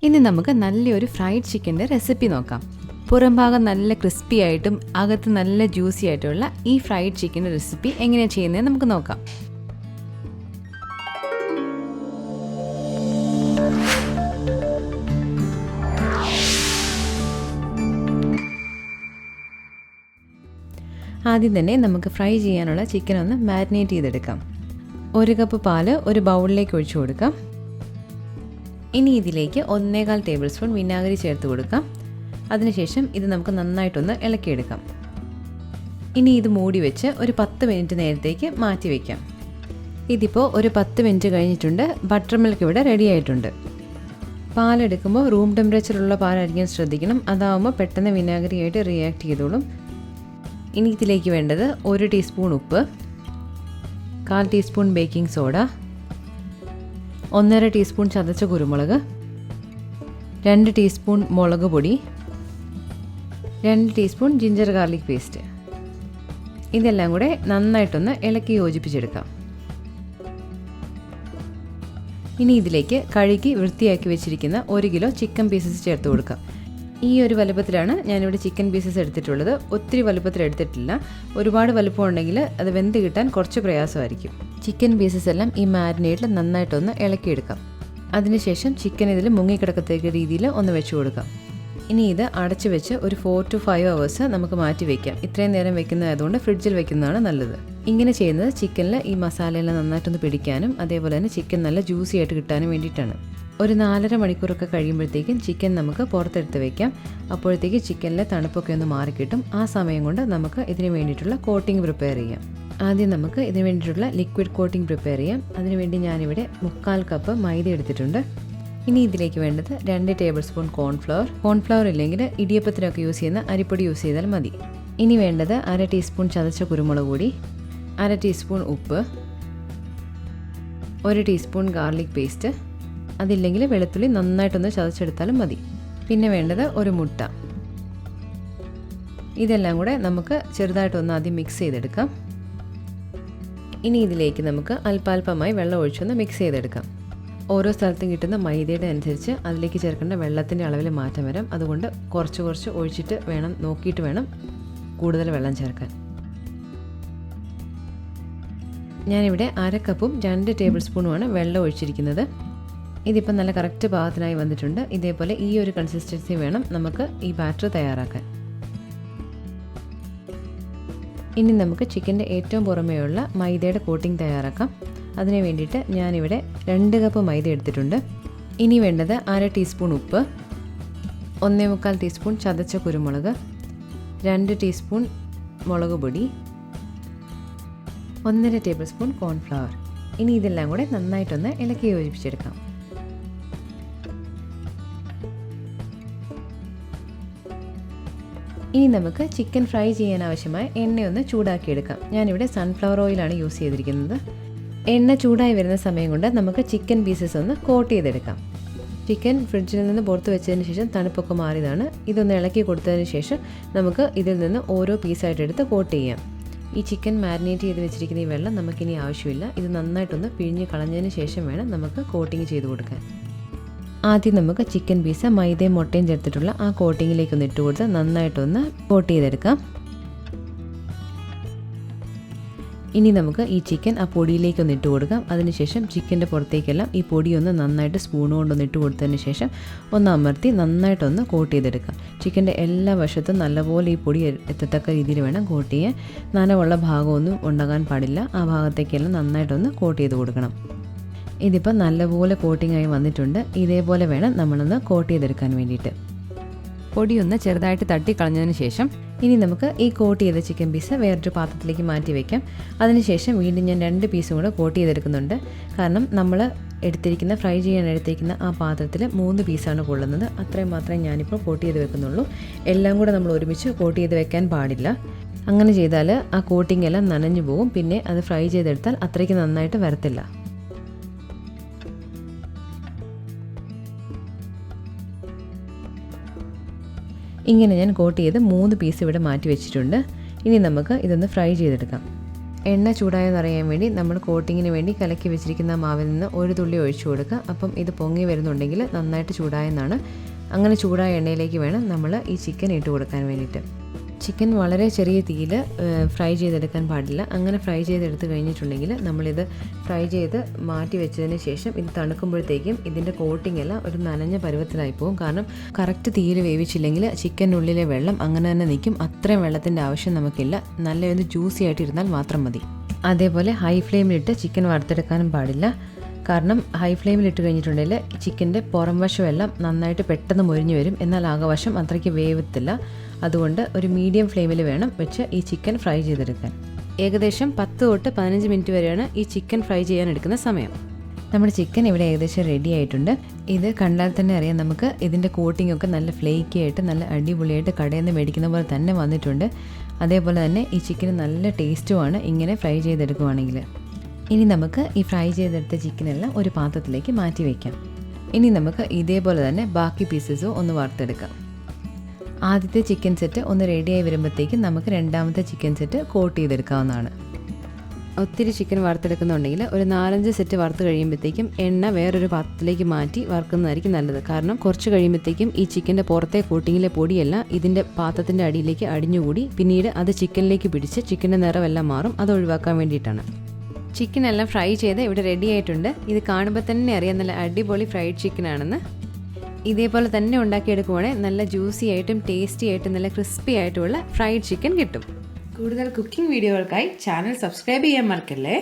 ഇനി നമുക്ക് നല്ലൊരു ഫ്രൈഡ് ചിക്കൻ്റെ റെസിപ്പി നോക്കാം. പുറം ഭാഗം നല്ല ക്രിസ്പി ആയിട്ടും അകത്ത് നല്ല ജ്യൂസി ആയിട്ടുള്ള ഈ ഫ്രൈഡ് ചിക്കൻ്റെ റെസിപ്പി എങ്ങനെയാണ് ചെയ്യുന്നത് നമുക്ക് നോക്കാം. ആദ്യം തന്നെ നമുക്ക് ഫ്രൈ ചെയ്യാനുള്ള ചിക്കൻ ഒന്ന് മാരിനേറ്റ് ചെയ്തെടുക്കാം. 1 കപ്പ് പാല് ഒരു ബൗളിലേക്ക് ഒഴിച്ചു കൊടുക്കാം. ഇനി ഇതിലേക്ക് 1.25 ടേബിൾ സ്പൂൺ വിനാഗിരി ചേർത്ത് കൊടുക്കാം. അതിനുശേഷം ഇത് നമുക്ക് നന്നായിട്ടൊന്ന് ഇളക്കിയെടുക്കാം. ഇനി ഇത് മൂടി വെച്ച് ഒരു 10 മിനിറ്റ് നേരത്തേക്ക് മാറ്റി വയ്ക്കാം. ഇതിപ്പോൾ ഒരു 10 മിനിറ്റ് കഴിഞ്ഞിട്ടുണ്ട്. ബട്ടർ മിൽക്ക് ഇവിടെ റെഡി ആയിട്ടുണ്ട്. പാലെടുക്കുമ്പോൾ റൂം ടെമ്പറേച്ചറുള്ള പാലായിരിക്കാൻ ശ്രദ്ധിക്കണം. അതാവുമ്പോൾ പെട്ടെന്ന് വിനാഗിരിയായിട്ട് റിയാക്ട് ചെയ്തോളും. ഇനി ഇതിലേക്ക് വേണ്ടത് 1 ടീസ്പൂൺ ഉപ്പ്, 1/4 ടീസ്പൂൺ ബേക്കിംഗ് സോഡ, 1.5 ടീസ്പൂൺ ചതച്ച കുരുമുളക്, 2 ടീസ്പൂൺ മുളക് പൊടി, 2 ടീസ്പൂൺ ജിഞ്ചർ ഗാർലിക് പേസ്റ്റ്. ഇതെല്ലാം കൂടെ നന്നായിട്ടൊന്ന് ഇളക്കി യോജിപ്പിച്ചെടുക്കാം. ഇനി ഇതിലേക്ക് കഴുകി വൃത്തിയാക്കി വെച്ചിരിക്കുന്ന 1 കിലോ ചിക്കൻ പീസസ് ചേർത്ത് കൊടുക്കാം. ഈ ഒരു വലുപ്പത്തിലാണ് ഞാനിവിടെ ചിക്കൻ പീസസ് എടുത്തിട്ടുള്ളത്. ഒത്തിരി വലുപ്പത്തിൽ എടുത്തിട്ടില്ല. ഒരുപാട് വലുപ്പം ഉണ്ടെങ്കിൽ അത് വെന്ത് കിട്ടാൻ കുറച്ച് പ്രയാസമായിരിക്കും. ചിക്കൻ പീസസ് എല്ലാം ഈ മാരിനേറ്റിൽ നന്നായിട്ടൊന്ന് ഇളക്കിയെടുക്കാം. അതിനുശേഷം ചിക്കൻ ഇതിൽ മുങ്ങിക്കിടക്കത്തക്ക രീതിയിൽ ഒന്ന് വെച്ച് കൊടുക്കാം. ഇനി ഇത് അടച്ചു വെച്ച് ഒരു 4 to 5 hours നമുക്ക് മാറ്റി വയ്ക്കാം. ഇത്രയും നേരം വെക്കുന്നതായതുകൊണ്ട് ഫ്രിഡ്ജിൽ വെക്കുന്നതാണ് നല്ലത്. ഇങ്ങനെ ചെയ്യുന്നത് ചിക്കനിൽ ഈ മസാലയെല്ലാം നന്നായിട്ടൊന്ന് പിടിക്കാനും അതേപോലെ തന്നെ ചിക്കൻ നല്ല ജ്യൂസി ആയിട്ട് കിട്ടാനും വേണ്ടിയിട്ടാണ്. ഒരു 4.5 മണിക്കൂറൊക്കെ കഴിയുമ്പോഴത്തേക്കും ചിക്കൻ നമുക്ക് പുറത്തെടുത്ത് വയ്ക്കാം. അപ്പോഴത്തേക്ക് ചിക്കനിലെ തണുപ്പൊക്കെ ഒന്ന് മാറിക്കിട്ടും. ആ സമയം കൊണ്ട് നമുക്ക് ഇതിന് വേണ്ടിയിട്ടുള്ള കോട്ടിംഗ് പ്രിപ്പയർ ചെയ്യാം. ആദ്യം നമുക്ക് ഇതിന് വേണ്ടിയിട്ടുള്ള ലിക്വിഡ് കോട്ടിംഗ് പ്രിപ്പയർ ചെയ്യാം. അതിനുവേണ്ടി ഞാനിവിടെ 3/4 കപ്പ് മൈദ എടുത്തിട്ടുണ്ട്. ഇനി ഇതിലേക്ക് വേണ്ടത് 2 ടേബിൾ സ്പൂൺ കോൺഫ്ലവർ ഇല്ലെങ്കിൽ ഇടിയപ്പത്തിനൊക്കെ യൂസ് ചെയ്യുന്ന അരിപ്പൊടി യൂസ് ചെയ്താൽ മതി. ഇനി വേണ്ടത് 1/2 ടീസ്പൂൺ ചതച്ച കുരുമുളക് പൊടി, 1/2 ടീസ്പൂൺ ഉപ്പ്, 1 ടീസ്പൂൺ ഗാർലിക് പേസ്റ്റ്, അതില്ലെങ്കിൽ വെളുത്തുള്ളി നന്നായിട്ടൊന്ന് ചതച്ചെടുത്താലും മതി. പിന്നെ വേണ്ടത് ഒരു മുട്ട. ഇതെല്ലാം കൂടെ നമുക്ക് ചെറുതായിട്ടൊന്ന് ആദ്യം മിക്സ് ചെയ്തെടുക്കാം. ഇനി ഇതിലേക്ക് നമുക്ക് അല്പാൽപമായി വെള്ളം ഒഴിച്ചൊന്ന് മിക്സ് ചെയ്തെടുക്കാം. ഓരോ സ്ഥലത്തും കിട്ടുന്ന മൈദയുടെ അനുസരിച്ച് അതിലേക്ക് ചേർക്കേണ്ട വെള്ളത്തിൻ്റെ അളവിൽ മാറ്റം വരാം. അതുകൊണ്ട് കുറച്ച് ഒഴിച്ചിട്ട് വേണം, നോക്കിയിട്ട് വേണം കൂടുതൽ വെള്ളം ചേർക്കാൻ. ഞാനിവിടെ 1/2 കപ്പും 2 ടേബിൾ സ്പൂണുമാണ് വെള്ളം ഒഴിച്ചിരിക്കുന്നത്. ഇതിപ്പോൾ നല്ല കറക്റ്റ് പാകത്തിനായി വന്നിട്ടുണ്ട്. ഇതേപോലെ ഈ ഒരു കൺസിസ്റ്റൻസി വേണം നമുക്ക് ഈ ബാറ്റർ തയ്യാറാക്കാൻ. ഇനി നമുക്ക് ചിക്കൻ്റെ ഏറ്റവും പുറമേയുള്ള മൈദയുടെ കോട്ടിംഗ് തയ്യാറാക്കാം. അതിന് വേണ്ടിയിട്ട് ഞാനിവിടെ 2 കപ്പ് മൈദ എടുത്തിട്ടുണ്ട്. ഇനി വേണ്ടത് 1/2 ടീസ്പൂൺ ഉപ്പ്, 1.25 ടീസ്പൂൺ ചതച്ച കുരുമുളക്, 2 ടീസ്പൂൺ മുളക് പൊടി, 1.5 ടേബിൾ സ്പൂൺ കോൺഫ്ലവർ. ഇനി ഇതെല്ലാം കൂടെ നന്നായിട്ടൊന്ന് ഇളക്കി യോജിപ്പിച്ചെടുക്കാം. ഇനി നമുക്ക് ചിക്കൻ ഫ്രൈ ചെയ്യാൻ ആവശ്യമായ എണ്ണയൊന്ന് ചൂടാക്കിയെടുക്കാം. ഞാനിവിടെ സൺഫ്ലവർ ഓയിലാണ് യൂസ് ചെയ്തിരിക്കുന്നത്. എണ്ണ ചൂടായി വരുന്ന സമയം കൊണ്ട് നമുക്ക് ചിക്കൻ പീസസ് ഒന്ന് കോട്ട് ചെയ്തെടുക്കാം. ചിക്കൻ ഫ്രിഡ്ജിൽ നിന്ന് പുറത്ത് വെച്ചതിന് ശേഷം തണുപ്പൊക്കെ മാറിയതാണ്. ഇതൊന്ന് ഇളക്കി കൊടുത്തതിന് ശേഷം നമുക്ക് ഇതിൽ നിന്ന് ഓരോ പീസായിട്ട് എടുത്ത് കോട്ട് ചെയ്യാം. ഈ ചിക്കൻ മാരിനേറ്റ് ചെയ്ത് വെച്ചിരിക്കുന്ന ഈ വെള്ളം നമുക്കിനി ആവശ്യമില്ല. ഇത് നന്നായിട്ടൊന്ന് പിഴിഞ്ഞ് കളഞ്ഞതിന് ശേഷം വേണം നമുക്ക് കോട്ടിങ് ചെയ്ത് കൊടുക്കാൻ. ആദ്യം നമുക്ക് ചിക്കൻ പീസ് മൈദയും മുട്ടയും ചേർത്തിട്ടുള്ള ആ കോട്ടിങ്ങിലേക്കൊന്ന് ഇട്ട് കൊടുത്ത് നന്നായിട്ടൊന്ന് കോട്ട് ചെയ്തെടുക്കാം. ഇനി നമുക്ക് ഈ ചിക്കൻ ആ പൊടിയിലേക്കൊന്ന് ഇട്ട് കൊടുക്കാം. അതിനുശേഷം ചിക്കൻ്റെ പുറത്തേക്കെല്ലാം ഈ പൊടിയൊന്ന് നന്നായിട്ട് സ്പൂൺ കൊണ്ടൊന്ന് ഇട്ട് കൊടുത്തതിന് ശേഷം ഒന്ന് അമർത്തി നന്നായിട്ടൊന്ന് കോട്ട് ചെയ്തെടുക്കാം. ചിക്കൻ്റെ എല്ലാ വശത്തും നല്ലപോലെ ഈ പൊടി എത്തത്തക്ക രീതിയിൽ വേണം കോട്ട് ചെയ്യാൻ. നനവുള്ള ഭാഗമൊന്നും ഉണ്ടാകാൻ പാടില്ല. ആ ഭാഗത്തേക്കെല്ലാം നന്നായിട്ടൊന്ന് കോട്ട് ചെയ്ത് കൊടുക്കണം. ഇതിപ്പോൾ നല്ലപോലെ കോട്ടിങ്ങായി വന്നിട്ടുണ്ട്. ഇതേപോലെ വേണം നമ്മളൊന്ന് കോട്ട് ചെയ്തെടുക്കാൻ വേണ്ടിയിട്ട്. പൊടിയൊന്ന് ചെറുതായിട്ട് തട്ടിക്കളഞ്ഞതിന് ശേഷം ഇനി നമുക്ക് ഈ കോട്ട് ചെയ്ത ചിക്കൻ പീസ് വേറൊരു പാത്രത്തിലേക്ക് മാറ്റി വയ്ക്കാം. അതിനുശേഷം വീണ്ടും ഞാൻ 2 പീസും കൂടെ കോട്ട് ചെയ്തെടുക്കുന്നുണ്ട്. കാരണം നമ്മൾ ഫ്രൈ ചെയ്യാൻ എടുത്തിരിക്കുന്ന ആ പാത്രത്തിൽ 3 പീസാണ് കൊള്ളുന്നത്. അത്രയും മാത്രമേ ഞാനിപ്പോൾ കോട്ട് ചെയ്ത് വെക്കുന്നുള്ളൂ. എല്ലാം കൂടെ നമ്മൾ ഒരുമിച്ച് കോട്ട് ചെയ്ത് വെക്കാൻ പാടില്ല. അങ്ങനെ ചെയ്താൽ ആ കോട്ടിംഗ് എല്ലാം നനഞ്ഞു പോകും. പിന്നെ അത് ഫ്രൈ ചെയ്തെടുത്താൽ അത്രയ്ക്ക് നന്നായിട്ട് വരത്തില്ല. ഇങ്ങനെ ഞാൻ കോട്ട് ചെയ്ത് 3 പീസ് ഇവിടെ മാറ്റി വെച്ചിട്ടുണ്ട്. ഇനി നമുക്ക് ഇതൊന്ന് ഫ്രൈ ചെയ്തെടുക്കാം. എണ്ണ ചൂടായെന്ന് അറിയാൻ വേണ്ടി നമ്മൾ കോട്ടിങ്ങിന് വേണ്ടി കലക്കി വെച്ചിരിക്കുന്ന മാവിൽ നിന്ന് ഒരു തുള്ളി ഒഴിച്ചു കൊടുക്കുക. അപ്പം ഇത് പൊങ്ങി വരുന്നുണ്ടെങ്കിൽ നന്നായിട്ട് ചൂടായെന്നാണ്. അങ്ങനെ ചൂടായ എണ്ണയിലേക്ക് വേണം നമ്മൾ ഈ ചിക്കൻ ഇട്ട് കൊടുക്കാൻ വേണ്ടിയിട്ട്. ചിക്കൻ വളരെ ചെറിയ തീയിൽ ഫ്രൈ ചെയ്തെടുക്കാൻ പാടില്ല. അങ്ങനെ ഫ്രൈ ചെയ്തെടുത്ത് കഴിഞ്ഞിട്ടുണ്ടെങ്കിൽ നമ്മളിത് ഫ്രൈ ചെയ്ത് മാറ്റി വെച്ചതിന് ശേഷം ഇത് തണുക്കുമ്പോഴത്തേക്കും ഇതിൻ്റെ കോട്ടിംഗ് എല്ലാം ഒരു നനഞ്ഞ പരുവത്തിലായി പോകും. കാരണം കറക്റ്റ് തീയിൽ വേവിച്ചില്ലെങ്കിൽ ചിക്കനുള്ളിലെ വെള്ളം അങ്ങനെ തന്നെ നിൽക്കും. അത്രയും വെള്ളത്തിൻ്റെ ആവശ്യം നമുക്കില്ല. നല്ലൊരു ജ്യൂസി ആയിട്ട് ഇരുന്നാൽ മാത്രം മതി. അതേപോലെ ഹൈ ഫ്ലെയിമിലിട്ട് ചിക്കൻ വറുത്തെടുക്കാനും പാടില്ല. കാരണം ഹൈ ഫ്ലെയിമിലിട്ട് കഴിഞ്ഞിട്ടുണ്ടെങ്കിൽ ചിക്കൻ്റെ പുറം വശമെല്ലാം നന്നായിട്ട് പെട്ടെന്ന് മൊരിഞ്ഞ് വരും. എന്നാൽ ആകവശം അത്രയ്ക്ക് വേവത്തില്ല. അതുകൊണ്ട് ഒരു മീഡിയം ഫ്ലെയിമിൽ വേണം വെച്ച് ഈ ചിക്കൻ ഫ്രൈ ചെയ്തെടുക്കാൻ. ഏകദേശം 10 തൊട്ട് 15 മിനിറ്റ് വരെയാണ് ഈ ചിക്കൻ ഫ്രൈ ചെയ്യാൻ എടുക്കുന്ന സമയം. നമ്മുടെ ചിക്കൻ ഇവിടെ ഏകദേശം റെഡി ആയിട്ടുണ്ട്. ഇത് കണ്ടാൽ തന്നെ അറിയാം നമുക്ക് ഇതിൻ്റെ കോട്ടിംഗ് ഒക്കെ നല്ല ഫ്ലേക്കി ആയിട്ട് നല്ല അടിപൊളിയായിട്ട് കടയിൽ നിന്ന് മേടിക്കുന്ന പോലെ തന്നെ വന്നിട്ടുണ്ട്. അതേപോലെ തന്നെ ഈ ചിക്കന് നല്ല ടേസ്റ്റുമാണ് ഇങ്ങനെ ഫ്രൈ ചെയ്തെടുക്കുവാണെങ്കിൽ. ഇനി നമുക്ക് ഈ ഫ്രൈ ചെയ്തെടുത്ത ചിക്കനെല്ലാം ഒരു പാത്രത്തിലേക്ക് മാറ്റി വയ്ക്കാം. ഇനി നമുക്ക് ഇതേപോലെ തന്നെ ബാക്കി പീസസും ഒന്ന് വറുത്തെടുക്കാം. ആദ്യത്തെ ചിക്കൻ സെറ്റ് ഒന്ന് റെഡിയായി വരുമ്പോഴത്തേക്കും നമുക്ക് രണ്ടാമത്തെ ചിക്കൻ സെറ്റ് കോട്ട് ചെയ്തെടുക്കാവുന്നതാണ്. ഒത്തിരി ചിക്കൻ വറുത്തെടുക്കുന്നുണ്ടെങ്കിൽ ഒരു 4-5 സെറ്റ് വറുത്ത് കഴിയുമ്പോഴത്തേക്കും എണ്ണ വേറൊരു പാത്രത്തിലേക്ക് മാറ്റി വറുക്കുന്നതായിരിക്കും നല്ലത്. കാരണം കുറച്ച് കഴിയുമ്പോഴത്തേക്കും ഈ ചിക്കൻ്റെ പുറത്തെ കോട്ടിങ്ങിലെ പൊടിയെല്ലാം ഇതിൻ്റെ പാത്രത്തിൻ്റെ അടിയിലേക്ക് അടിഞ്ഞുകൂടി പിന്നീട് അത് ചിക്കനിലേക്ക് പിടിച്ച് ചിക്കൻ്റെ നിറമെല്ലാം മാറും. അത് ഒഴിവാക്കാൻ വേണ്ടിയിട്ടാണ്. ചിക്കൻ എല്ലാം ഫ്രൈ ചെയ്ത് ഇവിടെ റെഡി ആയിട്ടുണ്ട്. ഇത് കാണുമ്പോൾ തന്നെ അറിയാം നല്ല അടിപൊളി ഫ്രൈഡ് ചിക്കൻ ആണെന്ന്. ഇതേപോലെ തന്നെ ഉണ്ടാക്കിയെടുക്കുവാണെങ്കിൽ നല്ല ജ്യൂസി ആയിട്ടും ടേസ്റ്റി ആയിട്ടും നല്ല ക്രിസ്പി ആയിട്ടുമുള്ള ഫ്രൈഡ് ചിക്കൻ കിട്ടും. കൂടുതൽ കുക്കിംഗ് വീഡിയോകൾക്കായി ചാനൽ സബ്സ്ക്രൈബ് ചെയ്യാൻ മറക്കല്ലേ.